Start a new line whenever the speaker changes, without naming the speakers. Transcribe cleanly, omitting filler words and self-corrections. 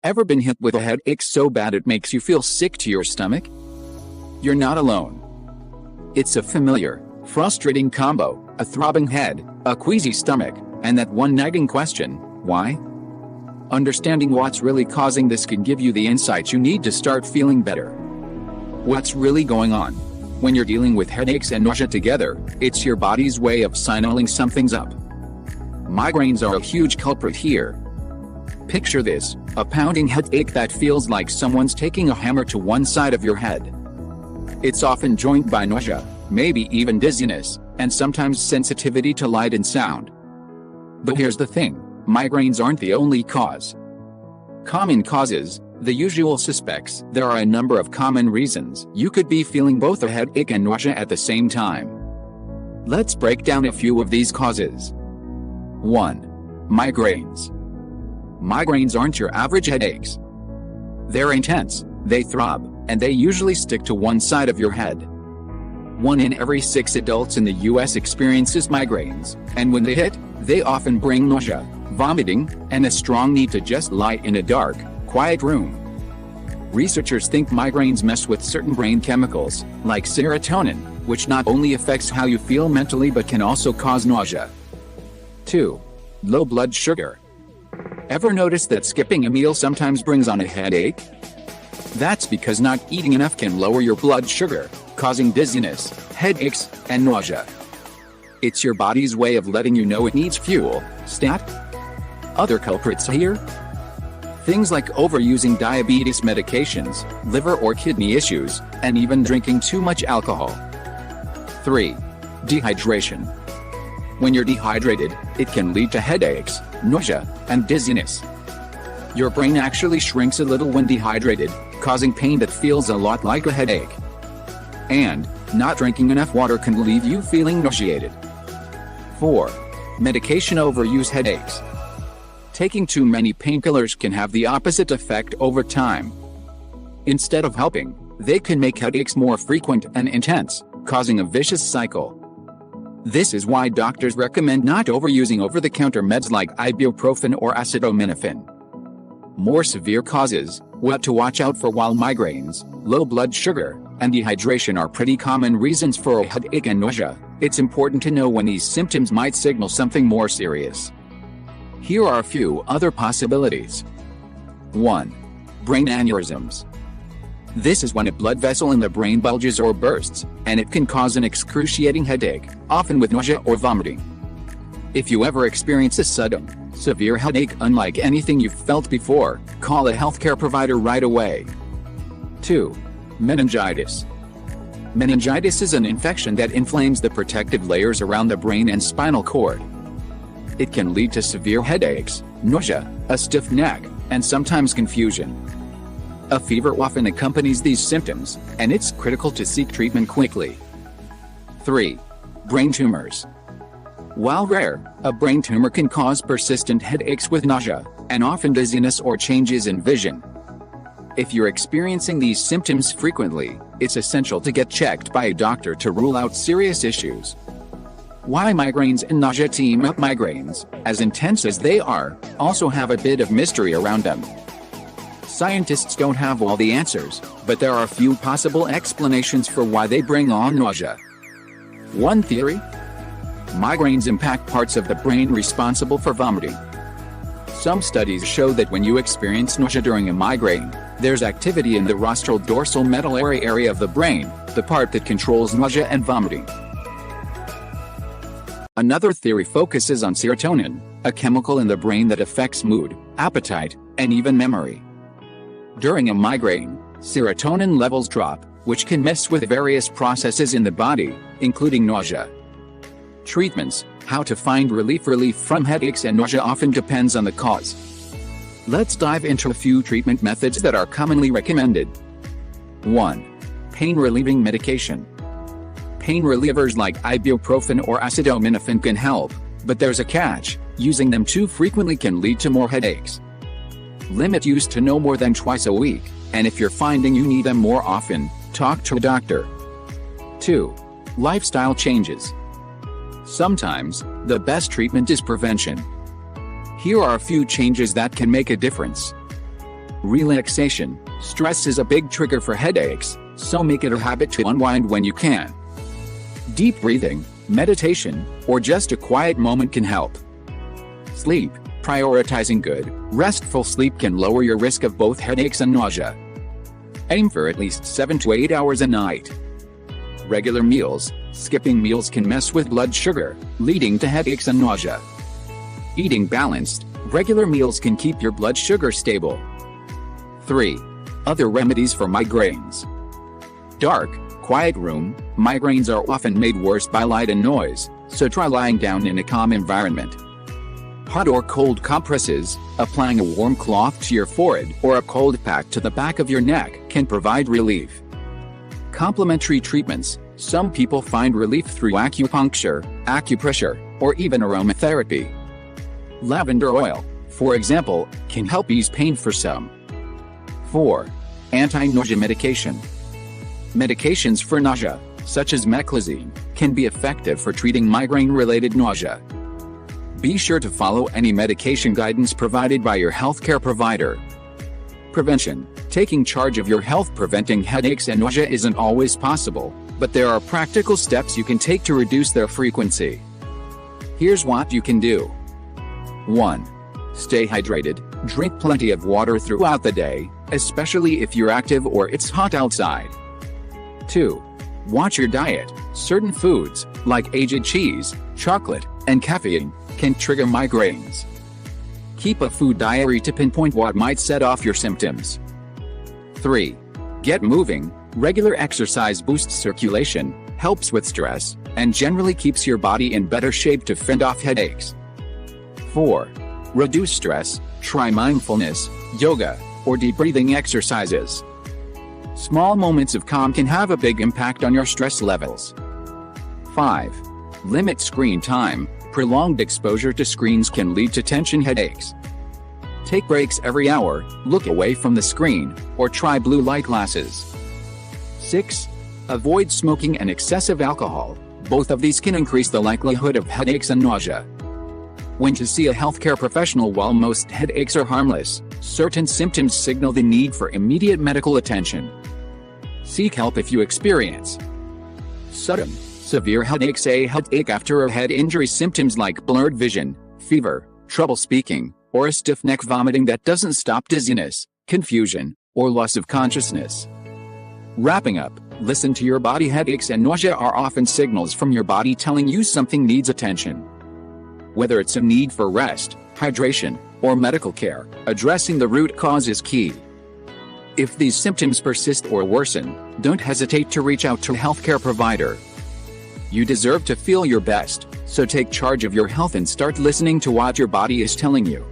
Ever been hit with a headache so bad it makes you feel sick to your stomach? You're not alone. It's a familiar, frustrating combo: a throbbing head, a queasy stomach, and that one nagging question: why? Understanding what's really causing this can give you the insights you need to start feeling better. What's really going on? When you're dealing with headaches and nausea together, it's your body's way of signaling something's up. Migraines are a huge culprit here. Picture this: a pounding headache that feels like someone's taking a hammer to one side of your head. It's often joined by nausea, maybe even dizziness, and sometimes sensitivity to light and sound. But here's the thing: migraines aren't the only cause. Common causes, the usual suspects. There are a number of common reasons you could be feeling both a headache and nausea at the same time. Let's break down a few of these causes. 1. Migraines. Migraines aren't your average headaches. They're intense, they throb, and they usually stick to one side of your head. 1 in every 6 adults in the US experiences migraines, and when they hit, they often bring nausea, vomiting, and a strong need to just lie in a dark, quiet room. Researchers think migraines mess with certain brain chemicals, like serotonin, which not only affects how you feel mentally but can also cause nausea. 2. Low blood sugar. Ever notice that skipping a meal sometimes brings on a headache? That's because not eating enough can lower your blood sugar, causing dizziness, headaches, and nausea. It's your body's way of letting you know it needs fuel. Stat. Other culprits here? Things like overusing diabetes medications, liver or kidney issues, and even drinking too much alcohol. 3. Dehydration. When you're dehydrated, it can lead to headaches, nausea, and dizziness. Your brain actually shrinks a little when dehydrated, causing pain that feels a lot like a headache. And not drinking enough water can leave you feeling nauseated. 4. Medication overuse headaches. Taking too many painkillers can have the opposite effect over time. Instead of helping, they can make headaches more frequent and intense, causing a vicious cycle. This is why doctors recommend not overusing over-the-counter meds like ibuprofen or acetaminophen. More severe causes: what to watch out for while migraines, low blood sugar, and dehydration are pretty common reasons for a headache and nausea. It's important to know when these symptoms might signal something more serious. Here are a few other possibilities. 1. Brain aneurysms. This is when a blood vessel in the brain bulges or bursts, and it can cause an excruciating headache, often with nausea or vomiting. If you ever experience a sudden, severe headache unlike anything you've felt before, call a healthcare provider right away. 2. Meningitis. Meningitis is an infection that inflames the protective layers around the brain and spinal cord. It can lead to severe headaches, nausea, a stiff neck, and sometimes confusion. A fever often accompanies these symptoms, and it's critical to seek treatment quickly. 3. Brain tumors. While rare, a brain tumor can cause persistent headaches with nausea, and often dizziness or changes in vision. If you're experiencing these symptoms frequently, it's essential to get checked by a doctor to rule out serious issues. Why migraines and nausea team up? Migraines, as intense as they are, also have a bit of mystery around them. Scientists don't have all the answers, but there are a few possible explanations for why they bring on nausea. 1 theory: migraines impact parts of the brain responsible for vomiting. Some studies show that when you experience nausea during a migraine, there's activity in the rostral dorsal medullary area of the brain, the part that controls nausea and vomiting. Another theory focuses on serotonin, a chemical in the brain that affects mood, appetite, and even memory. During a migraine, serotonin levels drop, which can mess with various processes in the body, including nausea. Treatments: how to find relief from headaches and nausea often depends on the cause. Let's dive into a few treatment methods that are commonly recommended. 1. Pain-relieving medication. Pain relievers like ibuprofen or acetaminophen can help, but there's a catch: using them too frequently can lead to more headaches. Limit use to no more than twice a week, and if you're finding you need them more often, talk to a doctor. 2. Lifestyle changes. Sometimes, the best treatment is prevention. Here are a few changes that can make a difference. Relaxation. Stress is a big trigger for headaches, so make it a habit to unwind when you can. Deep breathing, meditation, or just a quiet moment can help. Sleep. Prioritizing good, restful sleep can lower your risk of both headaches and nausea. Aim for at least 7 to 8 hours a night. Regular meals. Skipping meals can mess with blood sugar, leading to headaches and nausea. Eating balanced, regular meals can keep your blood sugar stable. 3. Other remedies for migraines. Dark, quiet room. Migraines are often made worse by light and noise, so try lying down in a calm environment. Hot or cold compresses, applying a warm cloth to your forehead or a cold pack to the back of your neck can provide relief. Complementary treatments. Some people find relief through acupuncture, acupressure, or even aromatherapy. Lavender oil, for example, can help ease pain for some. 4. Anti-nausea medication. Medications for nausea, such as meclizine, can be effective for treating migraine-related nausea. Be sure to follow any medication guidance provided by your healthcare provider. Prevention. Taking charge of your health. Preventing headaches and nausea isn't always possible, but there are practical steps you can take to reduce their frequency. Here's what you can do. 1. Stay hydrated. Drink plenty of water throughout the day, especially if you're active or it's hot outside. 2. Watch your diet. Certain foods, like aged cheese, chocolate, and caffeine, can trigger migraines. Keep a food diary to pinpoint what might set off your symptoms. 3. Get moving. Regular exercise boosts circulation, helps with stress, and generally keeps your body in better shape to fend off headaches. 4. Reduce stress. Try mindfulness, yoga, or deep breathing exercises. Small moments of calm can have a big impact on your stress levels. 5. Limit screen time. Prolonged exposure to screens can lead to tension headaches. Take breaks every hour, look away from the screen, or try blue light glasses. 6. Avoid smoking and excessive alcohol. Both of these can increase the likelihood of headaches and nausea. When to see a healthcare professional. While most headaches are harmless, certain symptoms signal the need for immediate medical attention. Seek help if you experience sudden, severe headaches. A headache after a head injury. Symptoms like blurred vision, fever, trouble speaking, or a stiff neck. Vomiting that doesn't stop. Dizziness, confusion, or loss of consciousness. Wrapping up, listen to your body. Headaches and nausea are often signals from your body telling you something needs attention. Whether it's a need for rest, hydration, or medical care, addressing the root cause is key. If these symptoms persist or worsen, don't hesitate to reach out to a healthcare provider. You deserve to feel your best, so take charge of your health and start listening to what your body is telling you.